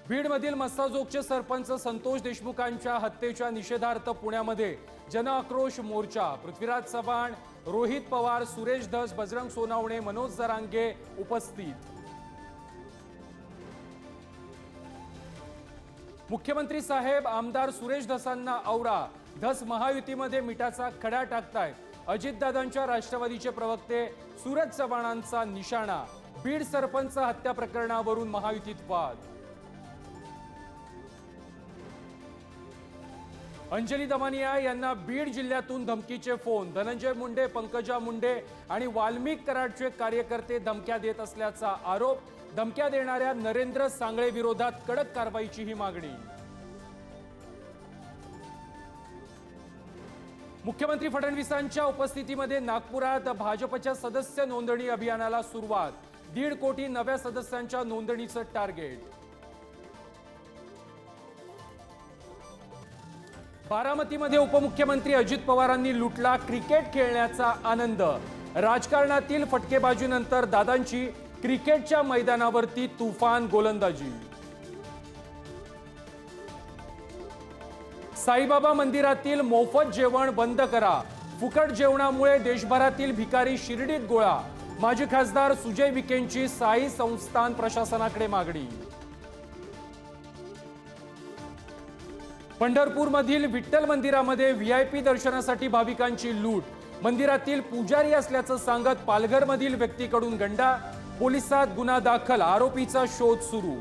बीडमधील मस्साजोगचे सरपंच संतोष देशमुखांच्या हत्येच्या निषेधार्थ पुण्यामध्ये जनआक्रोश मोर्चा। पृथ्वीराज चव्हाण, रोहित पवार, सुरेश धस, बजरंग सोनावणे, मनोज जरांगे उपस्थित। मुख्यमंत्री साहेब आमदार सुरेश धसांना औरा। धस महायुतीमध्ये मिठाचा खडा टाकतायत। अजितदादांच्या राष्ट्रवादीचे प्रवक्ते सूरज चव्हाणांचा निशाणा। बीड सरपंच हत्या प्रकरणावरून महायुतीत वाद। अंजली दमानिया यांना बीड जिल्ह्यातून धमकीचे फोन। धनंजय मुंडे, पंकजा मुंडे आणि वाल्मिक कराडचे कार्यकर्ते धमक्या देत असल्याचा आरोप। धमक्या देणाऱ्या नरेंद्र सांगळे विरोधात कडक कारवाईची ही मागणी। मुख्यमंत्री फडणवीसांच्या उपस्थितीमध्ये नागपुरात भाजपच्या सदस्य नोंदणी अभियानाला सुरुवात। 1.5 कोटी नव्या सदस्यांच्या नोंदणीचं टार्गेट। बारामतीमध्ये उपमुख्यमंत्री अजित पवारांनी लुटला क्रिकेट खेळण्याचा आनंद। राजकारणातील फटकेबाजीनंतर दादांची क्रिकेटच्या मैदानावरती तुफान गोलंदाजी। साईबाबा मंदिरातील मोफत जेवण बंद करा। फुकट जेवणामुळे देशभरातील भिकारी शिर्डीत गोळा। माजी खासदार सुजय विखेंची साई संस्थान प्रशासनाकडे मागणी। पंढरपूरमधील विठ्ठल मंदिरामध्ये व्हीआयपी दर्शनासाठी भाविकांची लूट। मंदिरातील पुजारी असल्याचं सांगत पालघरमधील व्यक्तीकडून गंडा। पोलिसात गुन्हा दाखल, आरोपीचा शोध सुरू।